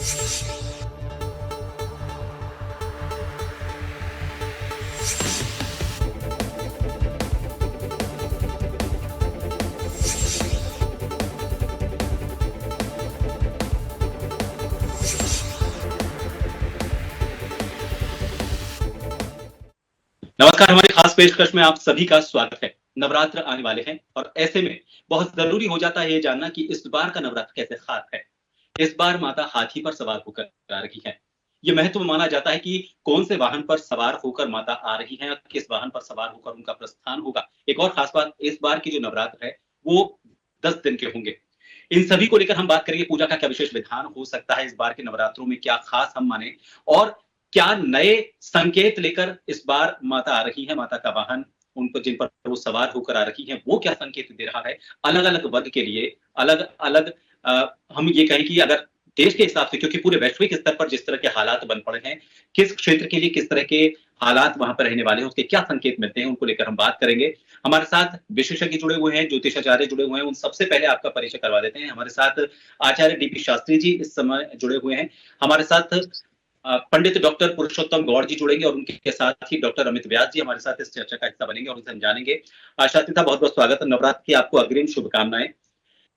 नमस्कार। हमारी खास पेशकश में आप सभी का स्वागत है। नवरात्र आने वाले हैं और ऐसे में बहुत जरूरी हो जाता है ये जानना कि इस बार का नवरात्र कैसे खास है। इस बार माता हाथी पर सवार होकर आ रही है। ये महत्व माना जाता है कि कौन से वाहन पर सवार होकर माता आ रही हैं और किस वाहन पर सवार होकर उनका प्रस्थान होगा। एक और खास बात, इस बार की जो नवरात्र है वो 10 दिन के होंगे। इन सभी को लेकर हम बात करेंगे। पूजा का क्या विशेष विधान हो सकता है, इस बार के नवरात्रों में क्या खास हम माने और क्या नए संकेत लेकर इस बार माता आ रही है, माता का वाहन उनको जिन पर वो सवार होकर आ रही हैं, वो क्या संकेत दे रहा है अलग-अलग वर्ग के लिए, अलग-अलग हम ये कहें कि अगर देश के हिसाब से, क्योंकि पूरे वैश्विक स्तर पर जिस तरह के हालात बन पड़े हैं, किस क्षेत्र के लिए किस तरह के हालात वहाँ पर रहने वाले हैं, उसके क्या संकेत मिलते हैं, उनको लेकर हम बात करेंगे। हमारे साथ विशेषज्ञ जुड़े हुए हैं, ज्योतिषाचार्य जुड़े हुए हैं, उन सबसे पहले आपका परिचय करवा देते हैं। हमारे साथ आचार्य डीपी शास्त्री जी इस समय जुड़े हुए हैं। हमारे साथ पंडित डॉक्टर पुरुषोत्तम गौड़ जी जुड़ेंगे और उनके साथ ही डॉक्टर अमित व्यास जी हमारे साथ इस चर्चा का हिस्सा बनेंगे और उनसे हम जानेंगे। शास्त्री साहब, बहुत बहुत स्वागत है। नवरात्र की आपको अग्रिम शुभकामनाएं।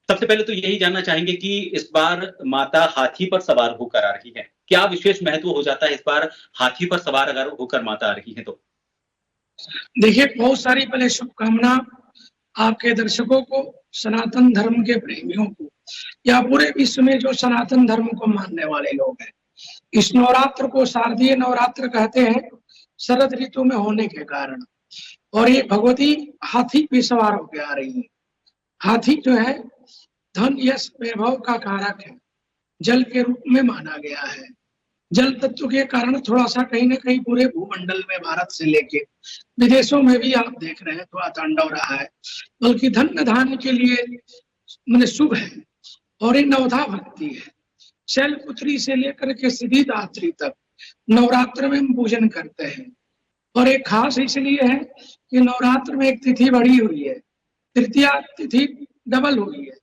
सबसे पहले तो यही जानना चाहेंगे कि इस बार माता हाथी पर सवार होकर आ रही है, क्या विशेष महत्व हो जाता है इस बार हाथी पर सवार अगर होकर माता आ रही है तो? देखिए, बहुत सारी पहले शुभकामना आपके दर्शकों को, सनातन धर्म के प्रेमियों को या पूरे विश्व में जो सनातन धर्म को मानने वाले लोग हैं। इस नवरात्र को शारदीय नवरात्र कहते हैं, शरद ऋतु में होने के कारण। और ये भगवती हाथी पे सवार होकर आ रही है। हाथी जो है धन यश वैभव का कारक है, जल के रूप में माना गया है। जल तत्व के कारण थोड़ा सा कहीं ना कहीं पूरे भूमंडल में भारत से लेके विदेशों में भी आप देख रहे हैं थोड़ा तांडव रहा है, बल्कि धन धान के लिए मैंने शुभ है। और ये नवधा भक्ति है। शैलपुत्री से लेकर के सिद्धिदात्री तक नवरात्र में हम पूजन करते हैं। और एक खास इसलिए है कि नवरात्र में एक तिथि बढ़ी हुई है, तृतीया तिथि डबल हुई है,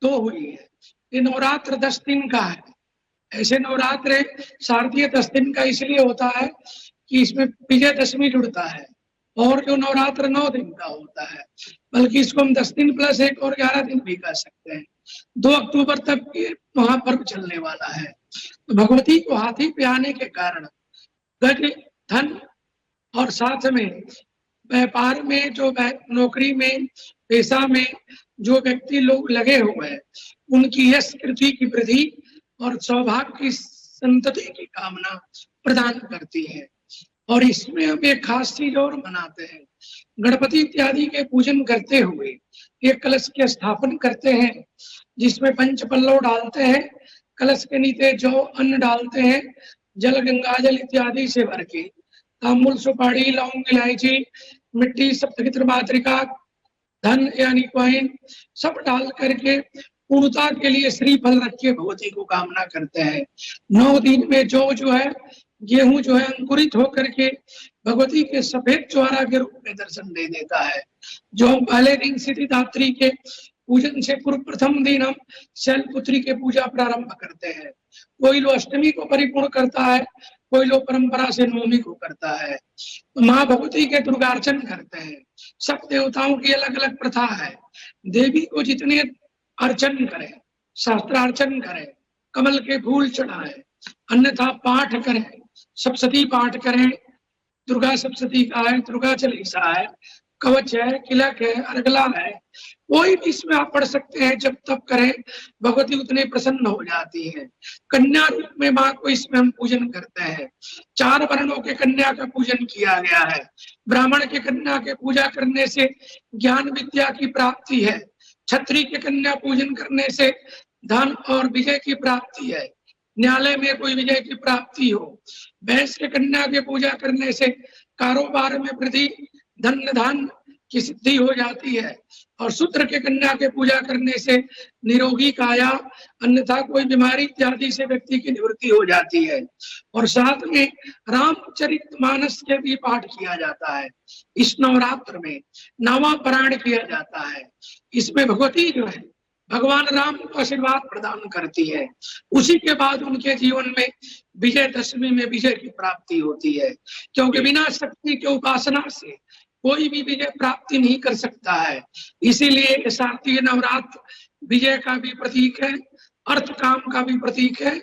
2 हुई है। ये नवरात्र 10 दिन का है। ऐसे नवरात्र शारदीय 10 दिन का इसलिए होता है कि इसमें विजयदशमी जुड़ता है। और जो नवरात्र 9 दिन का होता है, बल्कि इसको हम 10 दिन प्लस 1 और 11 दिन भी कह सकते हैं। 2 अक्टूबर तक ये महापर्व चलने वाला है। तो भगवती को हाथी पे आने के कारण गज धन और साथ में व्यापार में, जो नौकरी में, पेशा में जो व्यक्ति लोग लगे हुए हैं, उनकी यश कृति की वृद्धि और सौभाग्य की संतति की कामना प्रदान करती है। और इसमें हम एक खास चीज और मनाते हैं। गणपति इत्यादि के पूजन करते हुए एक कलश के स्थापन करते हैं, जिसमें पंच पल्लव डालते हैं, कलश के नीचे जो अन्न डालते हैं, जल गंगाजल इत्यादि से भर के, तांबुल सुपारी लौंग इलायची मिट्टी सप्तगित्र मातृका धन यानी कॉइन सब डाल करके पूर्णता के लिए श्रीफल रख के भगवती को कामना करते हैं। 9 दिन में जो है गेहूं जो है अंकुरित होकर के भगवती के सफेद ज्वारा के रूप में दर्शन दे देता है। जो हम पहले दिन सिद्धिदात्री के पूजन से पूर्व प्रथम दिन हम शैलपुत्री के पूजा प्रारंभ करते हैं। कोई लोग अष्टमी को परिपूर्ण करता है, कोई लोग परंपरा से नवमी को करता है। माँ भगवती के दुर्गार्चन करते हैं। सब देवताओं की अलग अलग प्रथा है। देवी को जितने अर्चन करें, शास्त्रार्चन करें, कमल के फूल चढ़ाएं, अन्यथा पाठ करें, सप्तशती पाठ करें। दुर्गा सप्तशती का है, दुर्गा चालीसा है, कवच है, किलक है, अर्गला है, कोई भी इसमें आप पढ़ सकते हैं। जब तब करें, भगवती उतने प्रसन्न हो जाती है। कन्या रूप में माँ को इसमें हम पूजन करते हैं। 4 वर्णों के कन्या का पूजन किया गया है। ब्राह्मण के कन्या के पूजा करने से ज्ञान विद्या की प्राप्ति है। क्षत्रिय के कन्या पूजन करने से धन और विजय की प्राप्ति है, न्यायालय में कोई विजय की प्राप्ति हो। वैश्य के कन्या के पूजा करने से कारोबार में वृद्धि, धन धान की सिद्धि हो जाती है। और शूद्र के कन्या के पूजा करने से निरोगी काया, अन्यथा कोई बीमारी इत्यादि से व्यक्ति की निवृत्ति हो जाती है। और साथ में रामचरितमानस के भी पाठ किया जाता है। इस नवरात्र में नामा पारायण किया जाता है। इसमें भगवती जो है भगवान राम को आशीर्वाद प्रदान करती है। उसी के बाद उनके जीवन में विजयदशमी में विजय की प्राप्ति होती है, क्योंकि बिना शक्ति के उपासना से कोई भी विजय प्राप्ति नहीं कर सकता है। इसीलिए शारदीय नवरात्र विजय का भी प्रतीक है, अर्थ काम का भी प्रतीक है।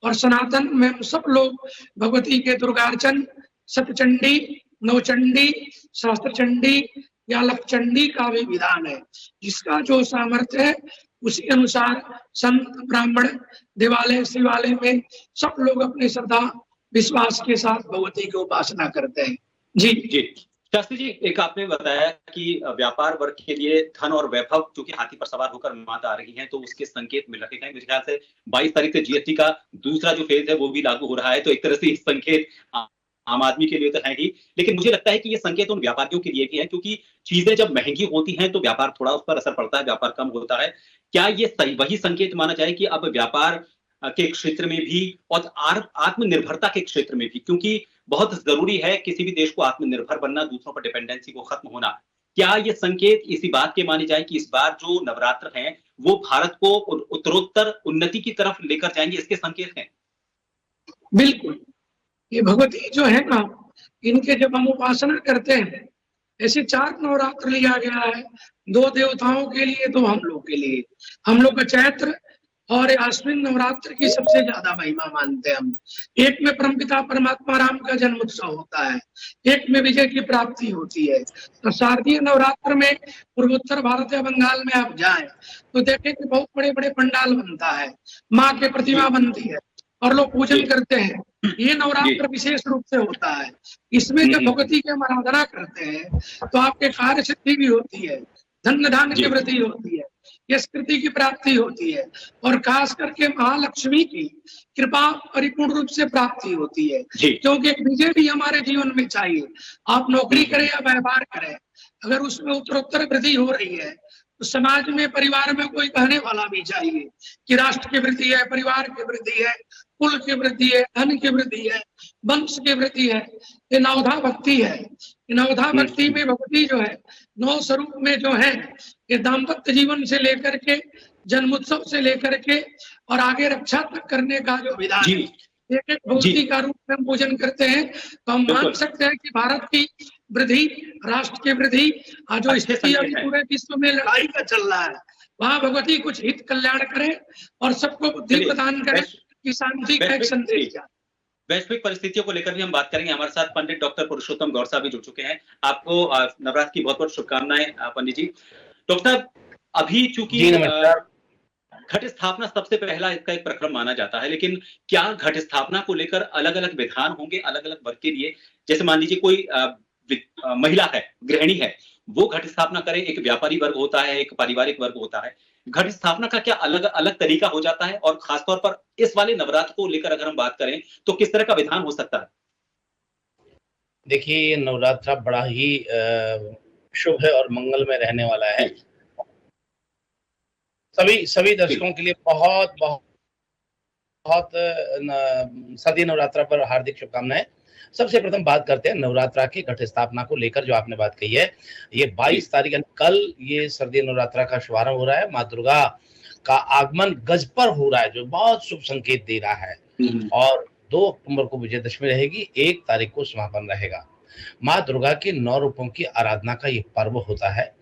और सनातन में हम सब लोग भगवती के दुर्गार्चन, सतचंडी, नवचंडी, सहस्त्रचंडी या लक्षचंडी का भी विधान है, जिसका जो सामर्थ्य है उसी अनुसार संत ब्राह्मण देवालय शिवालय में सब लोग अपनी श्रद्धा विश्वास के साथ भगवती की उपासना करते हैं। जी जी शास्त्री जी, एक आपने बताया कि व्यापार वर्ग के लिए धन और वैभव, क्योंकि हाथी पर सवार होकर माता आ रही हैं, तो उसके संकेत मिल रखे हैं। मेरे ख्याल से 22 तारीख से जीएसटी का दूसरा जो फेज है वो भी लागू हो रहा है, तो एक तरह से ये संकेत आम आदमी के लिए तो है ही, लेकिन मुझे लगता है कि ये संकेत उन व्यापारियों के लिए भी है, क्योंकि चीजें जब महंगी होती हैं तो व्यापार थोड़ा उस पर असर पड़ता है, व्यापार कम होता है। क्या ये सही वही संकेत माना जाए कि अब व्यापार के क्षेत्र में भी और आत्मनिर्भरता के क्षेत्र में भी, क्योंकि बहुत जरूरी है किसी भी देश को आत्मनिर्भर बनना, दूसरों पर डिपेंडेंसी को खत्म होना, क्या ये संकेत इसी बात के माने जाए कि इस बार जो नवरात्र हैं वो भारत को उत्तरोत्तर उन्नति की तरफ लेकर जाएंगे, इसके संकेत हैं? बिल्कुल, ये भगवती जो है ना, इनके जब हम उपासना करते हैं, ऐसे 4 नवरात्र लिया गया है, 2 देवताओं के लिए, 2 हम लोग के लिए। हम लोग का चैत्र और आश्विन नवरात्र की सबसे ज्यादा महिमा मानते हैं हम। एक में परमपिता परमात्मा राम का जन्म उत्सव होता है, एक में विजय की प्राप्ति होती है। तो शारदीय नवरात्र में पूर्वोत्तर भारत या बंगाल में आप जाएं तो देखें कि बहुत बड़े बड़े पंडाल बनता है, माँ की प्रतिमा बनती है और लोग पूजन करते हैं। ये नवरात्र विशेष रूप से होता है। इसमें जब भगवती की हम आराधना करते हैं तो आपके कार्य सिद्धि भी होती है, धन धान्य की वृद्धि होती है, यशकृति की प्राप्ति होती है, और खास करके महालक्ष्मी की कृपा परिपूर्ण रूप से प्राप्ति होती है, क्योंकि एक विजय भी हमारे जीवन में चाहिए। आप नौकरी करें या व्यापार करें, अगर उसमें उत्तरोत्तर वृद्धि हो रही है तो समाज में, परिवार में कोई कहने वाला भी चाहिए कि राष्ट्र की वृद्धि है, परिवार की वृद्धि है, कुल की वृद्धि है, धन की वृद्धि है, वंश की वृद्धि है। ये नवधा भक्ति है। नवधा भक्ति में भक्ति जो है, 9 स्वरूप में जो है, ये दाम्पत्य जीवन से लेकर के, जन्मोत्सव से लेकर के और आगे रक्षा तक करने का जो विधान है, एक एक भक्ति का रूप में हम पूजन करते हैं। तो हम मान सकते हैं कि भारत की वृद्धि, राष्ट्र की वृद्धि, जो स्थिति अभी पूरे विश्व में लड़ाई का चल रहा है, वहाँ भगवती कुछ हित कल्याण करे और सबको बुद्धि प्रदान करे कि शांति का एक संदेश जाए। वैश्विक परिस्थितियों को लेकर भी हम बात करेंगे। हमारे साथ पंडित डॉक्टर पुरुषोत्तम गौर साहब भी जुड़ चुके हैं। आपको नवरात्र की बहुत बहुत शुभकामनाएं पंडित जी। डॉक्टर साहब, अभी चूंकि घट स्थापना सबसे पहला इसका एक प्रक्रम माना जाता है, लेकिन क्या घट स्थापना को लेकर अलग अलग विधान होंगे अलग अलग वर्ग के लिए? जैसे मान लीजिए कोई महिला है, गृहिणी है, वो घट स्थापना करे, एक व्यापारी वर्ग होता है, एक पारिवारिक वर्ग होता है, घट स्थापना का क्या अलग अलग तरीका हो जाता है? और खासतौर पर इस वाले नवरात्र को लेकर अगर हम बात करें तो किस तरह का विधान हो सकता है? देखिए, ये नवरात्र बड़ा ही शुभ है और मंगल में रहने वाला है। सभी दर्शकों के लिए बहुत बहुत बहुत शारदीय नवरात्र पर हार्दिक शुभकामनाएं। सबसे प्रथम बात करते हैं नवरात्रा की घट स्थापना को लेकर, जो आपने बात कही है। ये 22 तारीख कल ये शारदीय नवरात्रा का शुभारंभ हो रहा है। माँ दुर्गा का आगमन गज पर हो रहा है, जो बहुत शुभ संकेत दे रहा है। और 2 अक्टूबर को विजयदशमी रहेगी, 1 तारीख को समापन रहेगा। माँ दुर्गा के 9 रूपों की आराधना का ये पर्व होता है।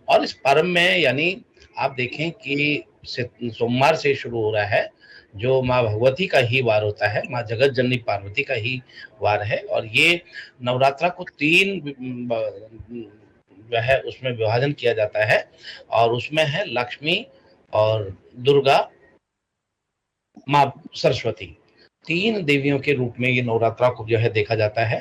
और इस पर्व में यानी आप देखें कि सोमवार से शुरू हो रहा है, जो माँ भगवती का ही वार होता है, माँ जगत जननी पार्वती का ही वार है। और ये नवरात्रा को 3 जो है उसमें विभाजन किया जाता है, और उसमें है लक्ष्मी और दुर्गा, माँ सरस्वती, 3 देवियों के रूप में ये नवरात्रा को जो है देखा जाता है।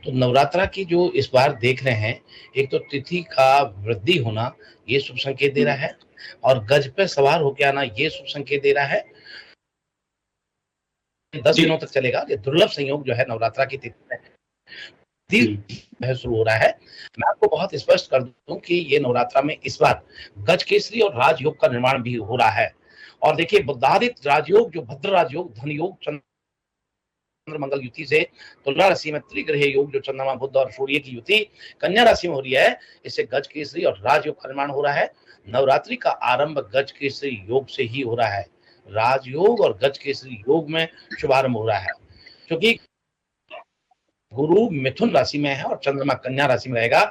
तो नवरात्रा की जो इस बार देख रहे हैं, एक तो तिथि का वृद्धि होना ये शुभ संकेत दे रहा है, और गज पे सवार होके आना ये शुभ संकेत दे रहा है। 10 दिनों तक चलेगा। ये दुर्लभ संयोग जो है नवरात्रा की तिथि में शुरू हो रहा है। मैं आपको बहुत स्पष्ट कर दूं कि ये नवरात्रा में इस बार गज केसरी और राजयोग का निर्माण भी हो रहा है। और देखिए, बुद्धादित्य राजयोग, जो भद्र राजयोग, धन योग, चंद्र मंगल युति से तुला राशि में त्रिग्रह योग, जो चंद्रमा बुध और सूर्य की युति कन्या राशि में हो रही है, इससे गज केसरी और राजयोग का निर्माण हो रहा है। नवरात्रि का आरंभ गज केसरी योग से ही हो रहा है। राजयोग और गज केसरी योग में शुभारंभ हो रहा है, क्योंकि गुरु मिथुन राशि में है और चंद्रमा कन्या राशि में रहेगा।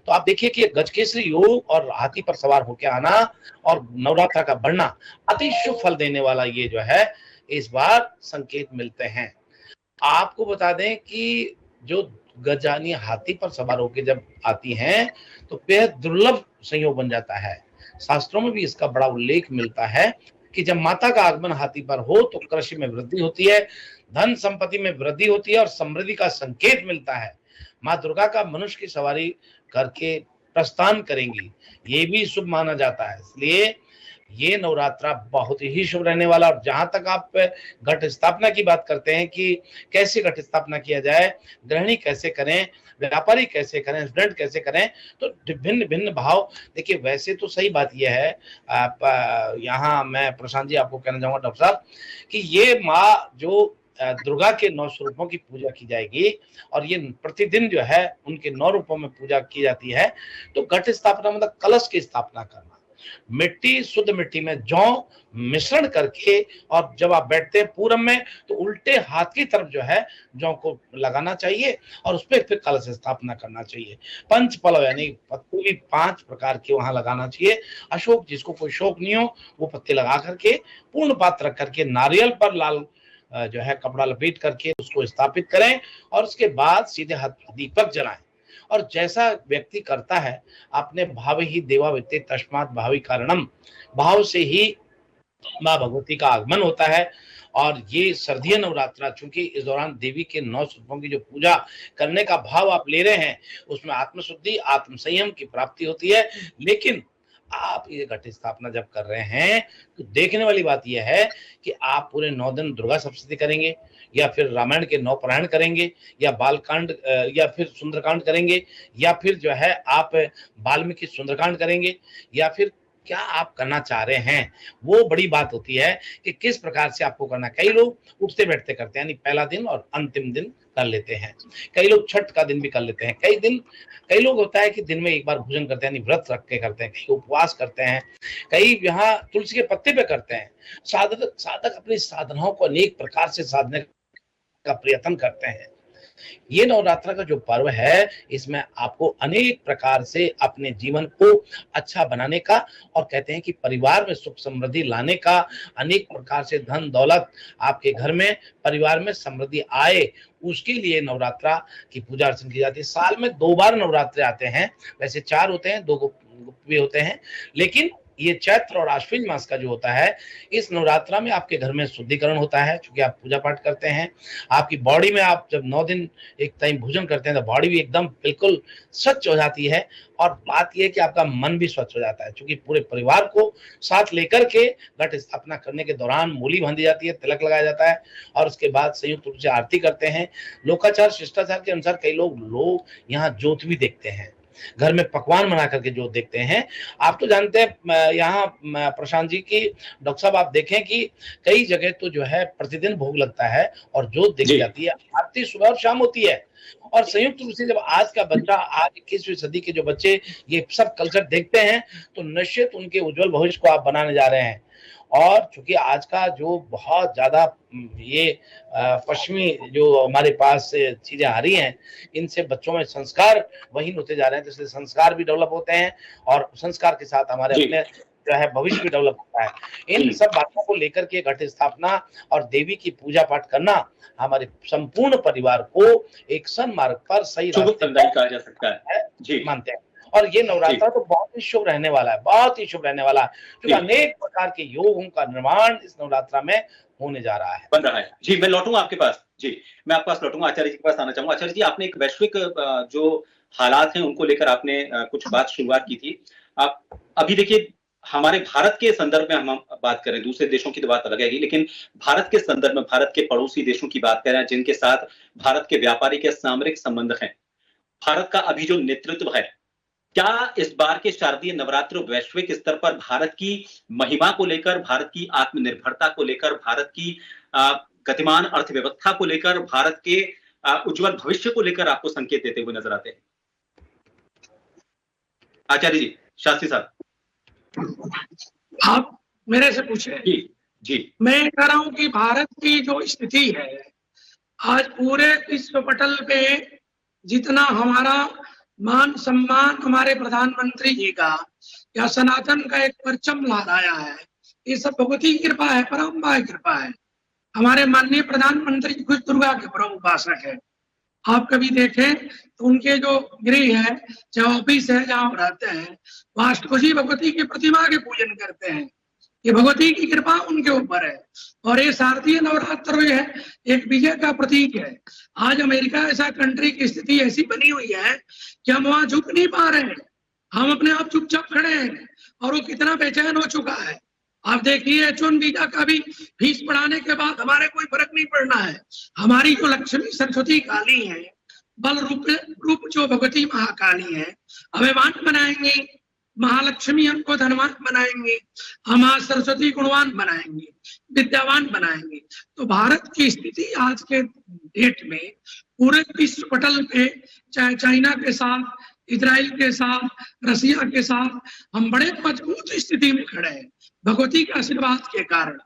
तो आप देखिए कि गजकेसरी योग और हाथी पर सवार होकर आना और नवरात्र का बढ़ना अति शुभ फल देने वाला ये जो है इस बार संकेत मिलते हैं। आपको बता दें कि जो गजानी हाथी पर सवार होकर जब आती हैं तो बेहद दुर्लभ संयोग बन जाता है। शास्त्रों में भी इसका बड़ा उल्लेख मिलता है कि जब माता का आगमन हाथी पर हो तो कृषि में वृद्धि होती है, धन संपत्ति में वृद्धि होती है और समृद्धि का संकेत मिलता है। माँ दुर्गा का मनुष्य की सवारी करके प्रस्थान करेंगी, ये भी शुभ माना जाता है। इसलिए ये नवरात्रा बहुत ही शुभ रहने वाला। और जहां तक आप घट स्थापना की बात करते हैं कि कैसे घट स्थापना किया जाए, गृहिणी कैसे करें, व्यापारी कैसे करें, स्टूडेंट कैसे करें, तो भिन्न भिन्न भाव। देखिए वैसे तो सही बात यह है, आप यहाँ मैं प्रशांत जी आपको कहना चाहूंगा डॉक्टर साहब कि ये माँ जो दुर्गा के 9 स्वरूपों की पूजा की जाएगी और ये प्रतिदिन जो है उनके 9 रूपों में पूजा की जाती है। तो घट स्थापना मतलब कलश की स्थापना करना, मिट्टी, शुद्ध मिट्टी में जौ मिश्रण करके, और जब आप बैठते हैं पूरब में तो उल्टे हाथ की तरफ जो है जौ को लगाना चाहिए और उस पर फिर कलश स्थापना करना चाहिए। पंच पलव यानी पत्ते भी 5 प्रकार के वहां लगाना चाहिए। अशोक, जिसको कोई शौक नहीं हो वो पत्ते लगा करके पूर्ण पात्र रख करके नारियल पर लाल जो है कपड़ा लपेट करके उसको स्थापित करें और उसके बाद सीधे हाथ दीपक जलाएं। और जैसा व्यक्ति करता है, अपने भाव ही देवा वित्ते तस्मात् भावी कारणम, भाव से ही माँ भगवती का आगमन होता है। और ये सर्दीय नवरात्रा, चूंकि इस दौरान देवी के 9 स्वरूपों की जो पूजा करने का भाव आप ले रहे हैं उसमें आत्मशुद्धि, आत्म संयम की प्राप्ति होती है। लेकिन आप ये घट स्थापना जब कर रहे हैं तो देखने वाली बात यह है कि आप पूरे 9 दिन दुर्गा सप्तशती करेंगे या फिर रामायण के 9 पारायण करेंगे या बालकांड या फिर सुंदरकांड करेंगे या फिर जो है आप वाल्मीकि सुंदरकांड करेंगे या फिर क्या आप करना चाह रहे हैं, वो बड़ी बात होती है कि किस प्रकार से आपको करना। कई लोग उठते बैठते करते हैं, यानी पहला दिन और अंतिम दिन कर लेते हैं। कई लोग छठ का दिन भी कर लेते हैं। कई लोग होता है कि दिन में एक बार भोजन करते हैं, यानी व्रत रख के करते हैं। कई उपवास करते हैं, कई यहाँ तुलसी के पत्ते पे करते हैं। साधक अपनी साधनाओं को अनेक प्रकार से साधने का प्रयत्न करते हैं। ये नवरात्र का जो पर्व है इसमें आपको अनेक प्रकार से अपने जीवन को अच्छा बनाने का और कहते हैं कि परिवार में सुख समृद्धि लाने का, अनेक प्रकार से धन दौलत आपके घर में परिवार में समृद्धि आए, उसके लिए नवरात्रा की पूजा अर्चना की जाती है। साल में 2 बार नवरात्रे आते हैं, वैसे 4 होते हैं, 2 गुप्त भी होते हैं, लेकिन ये चैत्र और आश्विन मास का जो होता है, इस नवरात्रा में आपके घर में शुद्धिकरण होता है, क्योंकि आप पूजा पाठ करते हैं। आपकी बॉडी में आप जब 9 दिन एक टाइम भोजन करते हैं तो बॉडी भी एकदम बिल्कुल स्वच्छ हो जाती है। और बात यह है कि आपका मन भी स्वच्छ हो जाता है, क्योंकि पूरे परिवार को साथ लेकर के घट स्थापना करने के दौरान मूली बांधी जाती है, तिलक लगाया जाता है और उसके बाद संयुक्त रूप से आरती करते हैं। लोकाचार शिष्टाचार के अनुसार कई लोग यहाँ ज्योत भी देखते हैं, घर में पकवान बना करके जो देखते हैं। आप तो जानते हैं यहाँ प्रशांत जी की डॉक्टर साहब, आप देखें कि कई जगह तो जो है प्रतिदिन भोग लगता है और जोत देखी जाती है। आरती सुबह और शाम होती है। और संयुक्त रूप से जब आज का बच्चा, आज 21वीं सदी के जो बच्चे ये सब कल्चर देखते हैं तो निश्चित उनके उज्जवल भविष्य को आप बनाने जा रहे हैं। और चूंकि आज का जो बहुत ज्यादा ये पश्चिमी जो हमारे पास चीजें आ रही हैं, इनसे बच्चों में संस्कार वहीन होते जा रहे हैं, तो इसलिए संस्कार भी डेवलप होते हैं और संस्कार के साथ हमारे अपने जो है भविष्य भी डेवलप होता है। इन सब बातों को लेकर के घट स्थापना और देवी की पूजा पाठ करना हमारे संपूर्ण परिवार को एक सन्मार्ग पर सही रास्ते कहा जा सकता है जी, मानते हैं। और ये नवरात्रा तो बहुत ही शुभ रहने वाला है, बहुत ही शुभ रहने वाला है, क्योंकि अनेक प्रकार के योगों का निर्माण इस नवरात्रा में होने जा रहा है, बन रहा है। जी, मैं लौटूंगा आपके पास। जी, मैं आपके पास लौटूंगा, आचार्य जी के पास आना चाहूंगा। आचार्य जी, आपने एक वैश्विक जो हालात हैं उनको लेकर आपने कुछ बात शुरुआत की थी। आप अभी देखिए, हमारे भारत के संदर्भ में हम बात करें, दूसरे देशों की तो बात अलग है, लेकिन भारत के संदर्भ में भारत के पड़ोसी देशों की बात करें जिनके साथ भारत के व्यापारिक के सामरिक संबंध हैं, भारत का अभी जो नेतृत्व है, क्या इस बार के शारदीय नवरात्र वैश्विक स्तर पर भारत की महिमा को लेकर, भारत की आत्मनिर्भरता को लेकर, भारत की गतिमान अर्थव्यवस्था को लेकर, भारत के उज्जवल भविष्य को लेकर आपको संकेत देते हुए नजर आते हैं? आचार्य जी, शास्त्री साहब। आप मेरे से पूछे। जी जी मैं कह रहा हूं कि भारत की जो स्थिति है आज पूरे विश्व पटल पे, जितना हमारा मान सम्मान हमारे प्रधानमंत्री जी का या सनातन का एक परचम लहराया है, ये सब भगवती की कृपा है, परम्परा की कृपा है। हमारे माननीय प्रधानमंत्री कुछ दुर्गा के परम उपासक है। आप कभी देखें तो उनके जो गृह है, चाहे ऑफिस है, जहाँ रहते हैं, वहां अष्टभुजी भगवती की प्रतिमा के पूजन करते हैं। ये भगवती की कृपा उनके ऊपर है। और ये शारदीय नवरात्र जो है एक विजय का प्रतीक है। आज अमेरिका ऐसा कंट्री की स्थिति ऐसी बनी हुई है कि हम वहां झुक नहीं पा रहे हैं, हम अपने आप चुपचाप खड़े हैं और वो कितना बेचैन हो चुका है। आप देखिए H1 वीजा का भी फीस बढ़ाने के बाद हमारे कोई फर्क नहीं पड़ना है। हमारी जो लक्ष्मी सरस्वती काली है, बल रूप जो भगवती महाकाली है, अभिमान बनाएंगे, महालक्ष्मी हमको धनवान बनाएंगे, हम सरस्वती गुणवान बनाएंगे, विद्यावान बनाएंगे। तो भारत की स्थिति आज के डेट में पूरे विश्व पटल पे, चाहे चाइना के साथ, इजराइल के साथ, रसिया के साथ, हम बड़े मजबूत स्थिति में खड़े हैं भगवती के आशीर्वाद के कारण।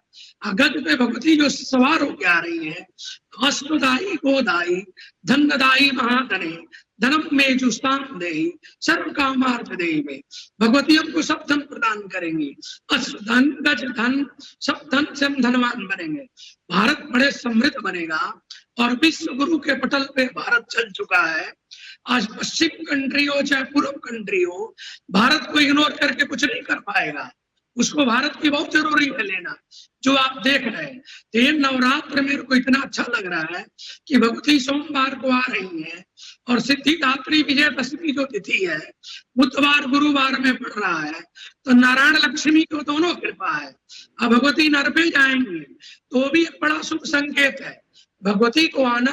गज पे भगवती जो सवार होके आ रही है, अष्टदायी गोदायी धनदायी महाधने धनम में जुस्तान दे सर्व कामार्थ दे में, भगवती हमको सब धन प्रदान करेंगी। अष्ट धन गज धन सब धन से हम धनवान बनेंगे, भारत बड़े समृद्ध बनेगा। और विश्व गुरु के पटल पे भारत चल चुका है। आज पश्चिम कंट्री हो चाहे पूर्व कंट्री हो, भारत को इग्नोर करके कुछ नहीं कर पाएगा। उसको भारत की बहुत जरूरी है लेना, जो आप देख रहे हैं। तो ये नवरात्र मेरे को इतना अच्छा लग रहा है कि भगवती सोमवार को आ रही है और सिद्धिदात्री विजयदशमी जो तिथि है बुधवार गुरुवार में पड़ रहा है, तो नारायण लक्ष्मी को दोनों कृपा है। अब भगवती नर पे जाएंगे तो भी एक बड़ा शुभ संकेत है। भगवती को आना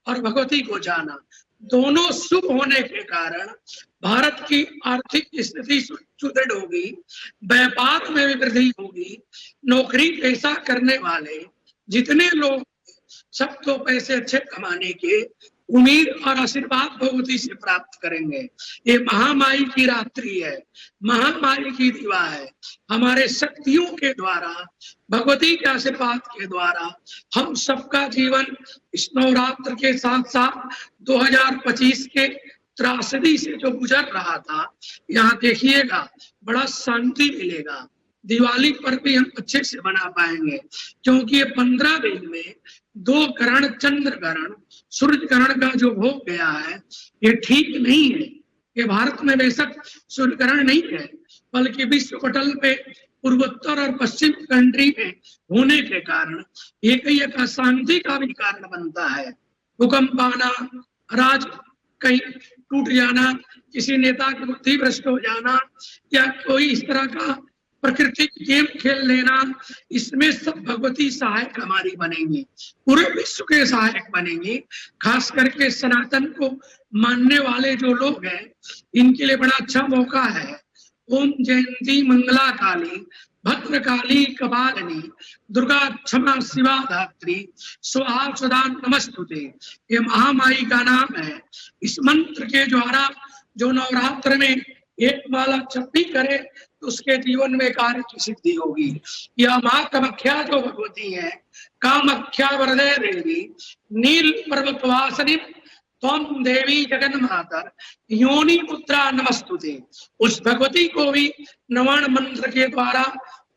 और भगवती को जाना दोनों शुभ होने के कारण भारत की आर्थिक स्थिति सुदृढ़ होगी, व्यापार में भी वृद्धि होगी, नौकरी पेशा करने वाले जितने लोग सब तो पैसे अच्छे कमाने के उम्मीद और आशीर्वाद भगवती से प्राप्त करेंगे। ये महामाई की रात्रि है, महामाई की दिवा है। हमारे शक्तियों के द्वारा, भगवती के आशीर्वाद के द्वारा हम सबका जीवन इस नवरात्र के साथ साथ 2025 के त्रासदी से जो गुजर रहा था, यहाँ देखिएगा बड़ा शांति मिलेगा। दिवाली पर भी हम अच्छे से बना पाएंगे, क्योंकि ये 15 दिन में 2 ग्रहण, चंद्र ग्रहण, सूर्य ग्रहण का जो हो गया है ये ठीक नहीं है। ये भारत में बेशक सूर्य ग्रहण नहीं है, बल्कि विश्व पटल पे पूर्वोत्तर और पश्चिम कंट्री में होने के कारण ये कई एक अशांति का भी कारण बनता है। भूकंप आना, राज कहीं टूट जाना, किसी नेता की बुद्धि भ्रष्ट हो जाना, या कोई इस तरह का प्रकृति गेम खेल लेना, इसमें सब भगवती सहायक हमारी बनेंगी, पूरे विश्व के सहायक बनेंगी। खास करके सनातन को मानने वाले जो लोग हैं, इनके लिए बड़ा अच्छा मौका है। ओम जयंती मंगला काली भद्रकाली कपालिनी दुर्गा क्षमा शिवा धात्री स्वाहा सदा नमस्तुते, ये महामाई का नाम है। इस मंत्र के द्वारा जो नवरात्र में एक माला जपी करे तो उसके जीवन में कार्य की सिद्धि होगी। यह माँ कामाख्या जो भगवती है, कामाख्या वरदे देवी नील पर्वतवासिनी त्वं देवी जगन्मातर योनि मुद्रा नमस्तुते, उस भगवती को भी नवाण मंत्र के द्वारा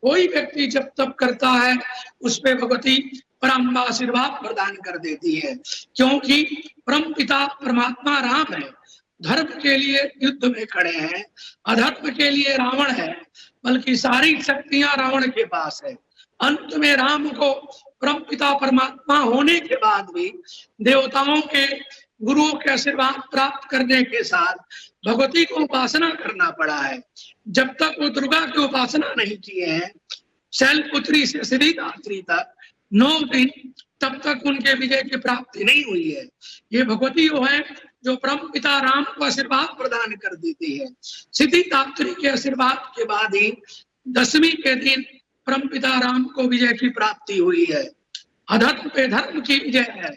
कोई व्यक्ति जब तप करता है उस पे भगवती परम आशीर्वाद प्रदान कर देती है। क्योंकि परम पिता परमात्मा राम है, धर्म के लिए युद्ध में खड़े हैं, अधर्म के लिए रावण है, बल्कि सारी शक्तियां रावण के पास है। अंत में राम को परम पिता परमात्मा होने के बाद भी देवताओं के गुरुओं के आशीर्वाद प्राप्त करने के साथ भगवती को उपासना करना पड़ा है। जब तक वो दुर्गा की उपासना नहीं किए हैं, शैलपुत्री से सिद्धिदात्री तक 9 दिन, तब तक उनके विजय की प्राप्ति नहीं हुई है। ये भगवती वो है जो परम पिता राम को आशीर्वाद प्रदान कर देती है। सिद्धिदात्री के आशीर्वाद के बाद ही 10वीं के दिन परम पिता राम को विजय की प्राप्ति हुई है। अधर्म पे धर्म की विजय है,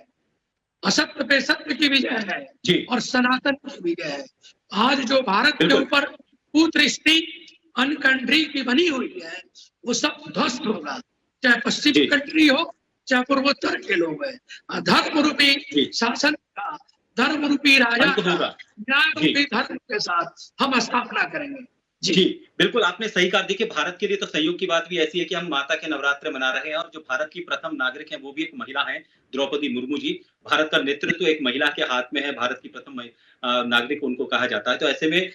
असत्य पे सत्य की विजय है और सनातन की विजय है। आज जो भारत के ऊपर कुदृष्टि अन्य कंट्री की बनी हुई है वो सब ध्वस्त होगा, चाहे जी पश्चिमी कंट्री हो चाहे पूर्वोत्तर के लोग हैं। धर्म रूपी जी शासन का, धर्म रूपी राजा अंत का, होगा। न्याय जी रूपी धर्म के साथ हम स्थापना करेंगे। जी, जी बिल्कुल आपने सही कहा। देखिए, भारत के लिए तो संयोग की बात भी ऐसी है कि हम माता के नवरात्र मना रहे हैं और जो भारत की प्रथम नागरिक हैं, वो भी एक महिला हैं, द्रौपदी मुर्मू जी। भारत का नेतृत्व एक महिला के हाथ में है, भारत की प्रथम नागरिक उनको कहा जाता है। तो ऐसे में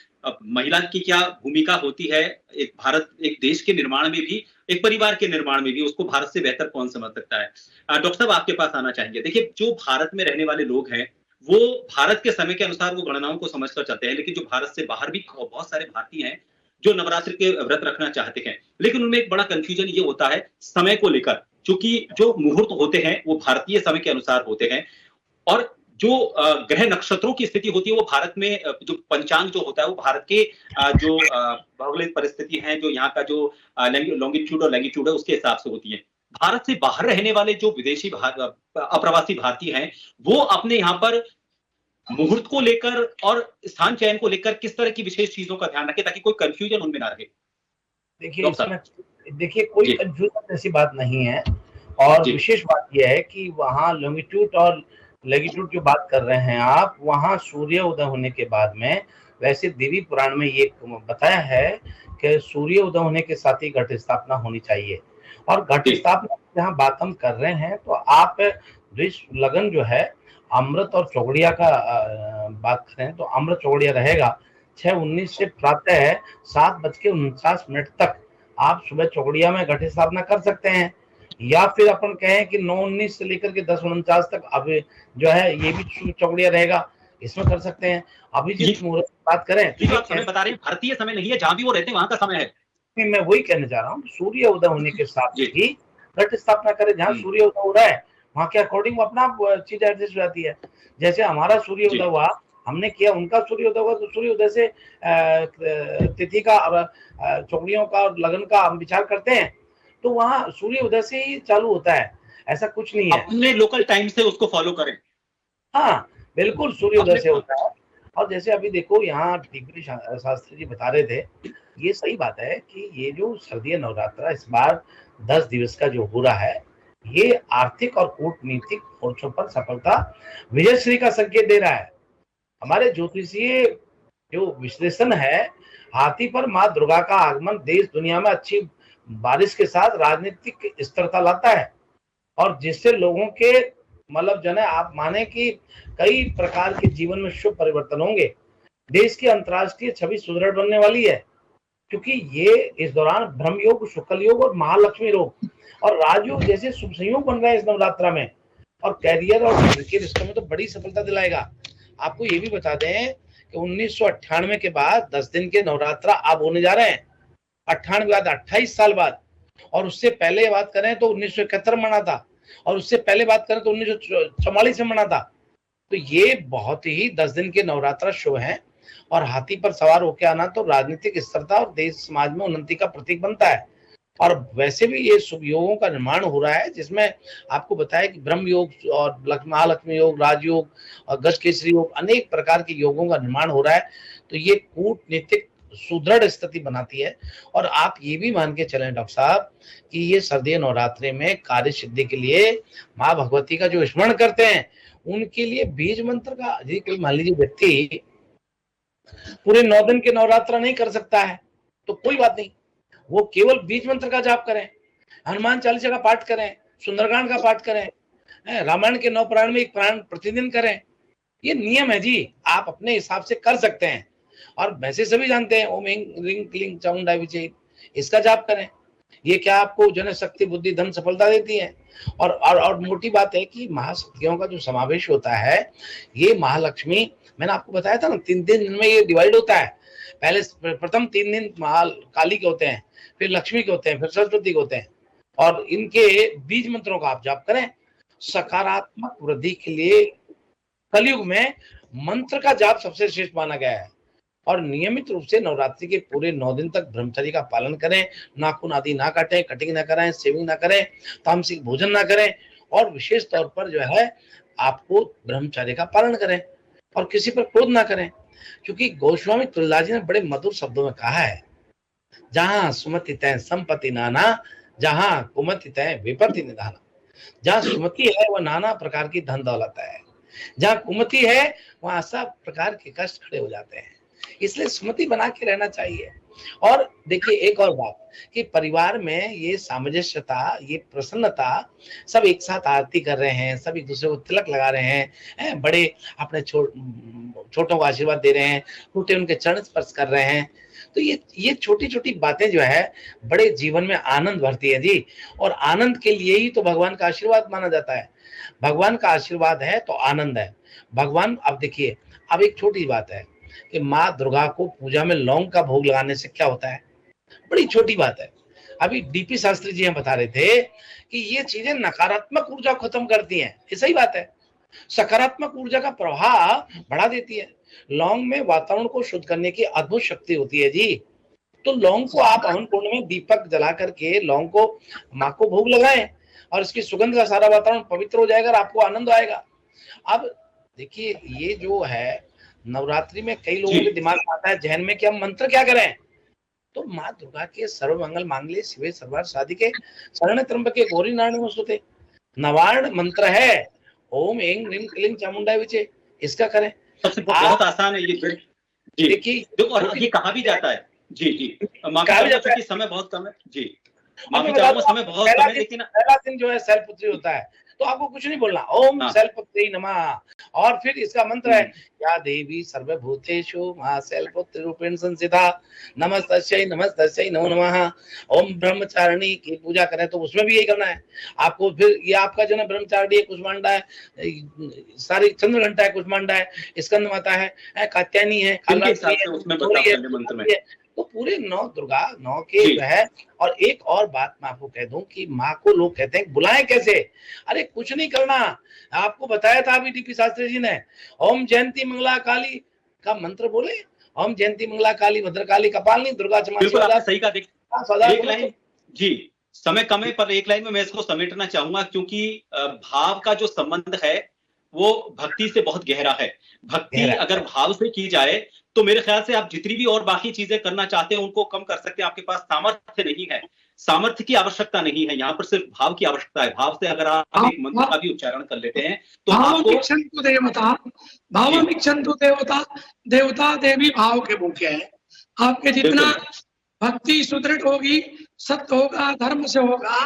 महिला की क्या भूमिका होती है, एक देश के निर्माण में भी, एक परिवार के निर्माण में भी, उसको भारत से बेहतर कौन समझ सकता है? डॉक्टर साहब आपके पास आना चाहेंगे। देखिए, जो भारत में रहने वाले लोग हैं, वो भारत के समय के अनुसार वो गणनाओं को समझकर चलते हैं, लेकिन जो भारत से बाहर भी बहुत सारे भारतीय हैं, जो नवरात्र के व्रत रखना चाहते हैं, लेकिन उनमें एक बड़ा कंफ्यूजन ये होता है समय को लेकर। चूंकि जो मुहूर्त होते हैं वो भारतीय समय के अनुसार होते हैं और जो ग्रह नक्षत्रों की स्थिति होती है वो भारत में जो पंचांग जो होता है वो भारत के जो भौगोलिक परिस्थिति है, जो यहाँ का जो लॉन्गिट्यूड और लैंगिट्यूड है उसके हिसाब से होती है। भारत से बाहर रहने वाले जो विदेशी अप्रवासी भारतीय हैं, वो अपने यहाँ पर मुहूर्त को लेकर और स्थान चयन को लेकर किस तरह की विशेष चीजों का ध्यान रखें ताकि कोई कंफ्यूजन उनमें ना रहे? देखिए डॉक्टर इसमें देखिए कोई जी कंफ्यूजन ऐसी बात नहीं है। और जी विशेष बात यह है कि वहाँ लॉन्गिट्यूड और लैटिट्यूड जो बात कर रहे हैं आप, वहाँ सूर्य उदय होने के बाद में, वैसे देवी पुराण में ये बताया है कि सूर्य उदय होने के साथ ही घट स्थापना होनी चाहिए। और घट जी स्थापना जहाँ बात हम कर रहे हैं तो आप लगन जो है अमृत और चौगड़िया का बात करें तो अमृत चौगड़िया रहेगा 6:19 से प्रातः 7:49 तक आप सुबह चौगड़िया में घट स्थापना कर सकते हैं। या फिर अपन कहें कि 9:19 से लेकर के 10:49 तक अब जो है ये भी चौगड़िया रहेगा, इसमें कर सकते हैं। अभिजीत मुहूर्त की बात करें जी जो आप समय बता रहे हैं भारतीय समय नहीं है, जहां भी वो रहते हैं वहां का समय है। मैं वही कहने जा रहा हूँ, सूर्य उदय होने के साथ जी ही घट स्थापना करें। जहाँ सूर्य उदय हो रहा है वहां के अकॉर्डिंग अपना चीज एडजस्ट हो जाती है। जैसे हमारा सूर्य उदय हुआ, हमने किया, उनका सूर्य उदय हुआ, तो सूर्य उदय से तिथि का चौगड़ियों का और लगन का हम विचार करते हैं तो वहाँ सूर्य उदय से ही चालू होता है, ऐसा कुछ नहीं है। अपने लोकल टाइम से उसको फॉलो करें। हाँ बिल्कुल सूर्य उदय से होता है। और जैसे अभी देखो यहाँ टीपी शास्त्री जी बता रहे थे, ये सही बात है कि ये जो शारदीय नवरात्र इस बार 10 दिवस का जो हो रहा है, ये आर्थिक और कूटनीतिक मोर्चों पर सफलता विजयश्री का संकेत दे रहा है। हमारे ज्योतिषीय जो विश्लेषण है, हाथी पर माँ दुर्गा का आगमन देश दुनिया में अच्छी बारिश के साथ राजनीतिक स्थिरता लाता है और जिससे लोगों के मतलब जो है आप माने कि कई प्रकार के जीवन में शुभ परिवर्तन होंगे। देश की अंतर्राष्ट्रीय छवि सुदृढ़ बनने वाली है क्योंकि ये इस दौरान ब्रह्म योग, शुक्ल योग और महालक्ष्मी योग और राजयोग जैसे शुभ संयोग बन रहे हैं इस नवरात्रा में और कैरियर और के रिश्तों में तो बड़ी सफलता दिलाएगा। आपको ये भी बता दें कि 1998 के बाद 10 दिन के नवरात्रा अब होने जा रहे हैं, 98 बाद 28 साल बाद। और उससे पहले बात करें तो 1971 मना था और उससे पहले बात करें तो 1944 में मना था। तो ये बहुत ही 10 दिन के नवरात्रा शो है और हाथी पर सवार होकर आना तो राजनीतिक स्थिरता और देश समाज में उन्नति का प्रतीक बनता है। और वैसे भी ये शुभ योगों का निर्माण हो रहा है जिसमें आपको बताया कि ब्रह्म योग और महालक्ष्मी योग, राजयोग और गज केसरी योग, अनेक प्रकार के योगों का निर्माण हो रहा है। तो ये कूटनीतिक सुदृढ़ स्थिति बनाती है। और आप ये भी मान के चलें डॉक्टर साहब कि ये शारदीय नवरात्रि में कार्य सिद्धि के लिए माँ भगवती का जो स्मरण करते हैं उनके लिए बीज मंत्र का, जी कोई मान लीजिए व्यक्ति पूरे 9 दिन के नवरात्रा नहीं कर सकता है तो कोई बात नहीं, वो केवल बीज मंत्र का जाप करें, हनुमान चालीसा का पाठ करें, सुंदरकांड का पाठ करें, रामायण के 9 पुराण में 1 पुराण प्रतिदिन करें। ये नियम है जी, आप अपने हिसाब से कर सकते हैं। और वैसे सभी जानते हैं ओम ह्रीं क्लीं चामुंडा विजय, इसका जाप करें। ये क्या आपको जन शक्ति, बुद्धि, धन, सफलता देती है। और मोटी बात है कि महाशक्तियों का जो समावेश होता है, ये महालक्ष्मी, मैंने आपको बताया था ना 3 दिन में ये डिवाइड होता है। पहले प्रथम 3 दिन काली के होते हैं, फिर लक्ष्मी के होते हैं, फिर सरस्वती के होते हैं। और इनके बीज मंत्रों का आप जाप करें। सकारात्मक वृद्धि के लिए कलयुग में मंत्र का जाप सबसे श्रेष्ठ माना गया है। और नियमित रूप से नवरात्रि के पूरे 9 दिन तक ब्रह्मचर्य का पालन करें, नाखून आदि ना काटें, कटिंग ना कराएं, शेविंग ना करें, तामसिक भोजन ना करें और विशेष तौर पर जो है आपको ब्रह्मचर्य का पालन करें और किसी पर क्रोध ना करें। क्योंकि गोस्वामी तुलसीदास जी ने बड़े मधुर शब्दों में कहा है जहां सुमति तय संपत्ति नाना, जहां कुमति तय विपत्ति निधाना। जहां सुमति है वह नाना प्रकार की धन दौलत है, जहां कुमति है वहां सब प्रकार के कष्ट खड़े हो जाते हैं। इसलिए सुमति बना के रहना चाहिए। और देखिए एक और बात कि परिवार में ये सामंजस्यता, ये प्रसन्नता, सब एक साथ आरती कर रहे हैं, सब एक दूसरे को तिलक लगा रहे हैं, बड़े अपने छोटों को आशीर्वाद दे रहे हैं, टूटे उनके चरण स्पर्श कर रहे हैं। तो ये छोटी छोटी बातें जो है बड़े जीवन में आनंद भरती है जी। और आनंद के लिए ही तो भगवान का आशीर्वाद माना जाता है। भगवान का आशीर्वाद है तो आनंद है। भगवान, अब देखिए, अब एक छोटी बात है कि माँ दुर्गा को पूजा में लौंग का भोग लगाने से क्या होता है, बड़ी छोटी बात है। अभी डीपी शास्त्री जी हम बता रहे थे कि ये चीजें नकारात्मक ऊर्जा खत्म करती हैं, ये सही बात है, सकारात्मक ऊर्जा का प्रवाह बढ़ा देती है। लौंग में वातावरण को शुद्ध करने की अद्भुत शक्ति होती है जी। तो लौंग को आप हवन कुंड में दीपक जला करके लौंग को माँ को भोग लगाएं और इसकी सुगंध का सारा वातावरण पवित्र हो जाएगा और आपको आनंद आएगा। अब देखिए, ये जो है नवरात्रि में कई लोगों के दिमाग में आता है जहन में कि हम मंत्र क्या करें, तो माँ दुर्गा के सर्वमंगल मांगल्ये शिवे सर्वार्थ साधिके शरण्य त्र्यंबके गौरी नारायणी नमोस्तुते नवार्ण मंत्र है, ओम ऐं ह्रीं क्लीं चामुंडाय विचे, इसका करें। सबसे बहुत आसान है ये। जी देखिए, और ये कहा भी जाता है जी। माफी चाहूंगा कि समय बहुत कम है जी, माफी चाहूंगा समय बहुत कम है, लेकिन पहला दिन जो है शैलपुत्री होता है, तो आपको कुछ नहीं बोलना, ओम शैलपुत्री नमः, और फिर इसका मंत्र है या देवी सर्वभूतेषु मां शैलपुत्री रूपेण संस्थिता नमस्तस्यै नमस्तस्यै नमो नमः। ओम ब्रह्मचारिणी की पूजा करें तो उसमें भी यही करना है आपको। फिर ये आपका जो है ब्रह्मचारिणी है, कुष्मांडा है, सारी चंद्र घंटा है, कुष्मांडा है, स्कंद माता है, कात्यायनी है, तो पूरे 9 दुर्गा 9 के जो है। और एक और बात मैं आपको कह दूं कि माँ को लोग कहते हैं बुलाएं कैसे, अरे कुछ नहीं करना, आपको बताया था अभी डीपी शास्त्री जी ने, ओम जयंती मंगला काली का मंत्र बोले, ओम जयंती मंगला काली भद्रकाली कपालिनी दुर्गा क्षमा सही का एक लाइन जी, समय कम है पर एक लाइन में मैं इसको समेटना चाहूंगा, क्योंकि भाव का जो संबंध है वो भक्ति से बहुत गहरा है। भक्ति अगर भाव से की जाए तो मेरे ख्याल से आप जितनी भी और बाकी चीजें करना चाहते हैं उनको कम कर सकते हैं। आपके पास सामर्थ्य नहीं है, सामर्थ्य की आवश्यकता नहीं है, यहाँ पर सिर्फ भाव की आवश्यकता है। भाव से अगर आप एक मंत्र का भी उच्चारण कर लेते हैं तो आपको देवता भावमिच्छन्तु देवता, देवता देवी भाव के मुख्य है। आपके जितना भक्ति सुदृढ़ होगी, सत्य होगा, धर्म से होगा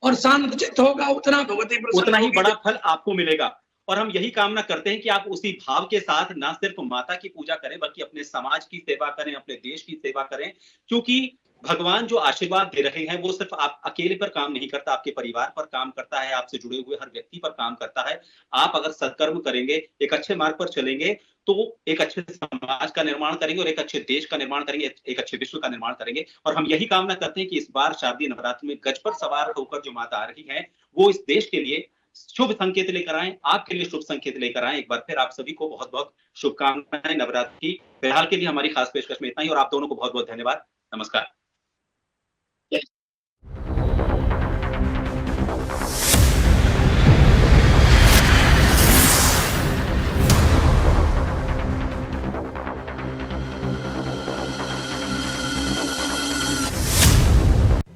और शांतचित्त होगा, उतना भगवती उतना ही बड़ा फल आपको मिलेगा। और हम यही कामना करते हैं कि आप उसी भाव के साथ ना सिर्फ माता की पूजा करें बल्कि अपने समाज की सेवा करें, अपने देश की सेवा करें, क्योंकि भगवान जो आशीर्वाद दे रहे हैं वो सिर्फ आप अकेले पर काम नहीं करता, आपके परिवार पर काम करता है, आपसे जुड़े हुए हर व्यक्ति पर काम करता है। आप अगर सत्कर्म करेंगे, एक अच्छे मार्ग पर चलेंगे तो एक अच्छे समाज का निर्माण करेंगे और एक अच्छे देश का निर्माण करेंगे, एक अच्छे विश्व का निर्माण करेंगे। और हम यही कामना करते हैं कि इस बार शारदीय नवरात्रि में गज पर सवार होकर जो माता आ रही है वो इस देश के लिए शुभ संकेत लेकर आए, आपके लिए शुभ संकेत लेकर आए। एक बार फिर आप सभी को बहुत बहुत शुभकामनाएं नवरात्रि की। फिलहाल के लिए हमारी खास पेशकश में इतना ही और आप दोनों को बहुत बहुत धन्यवाद। नमस्कार।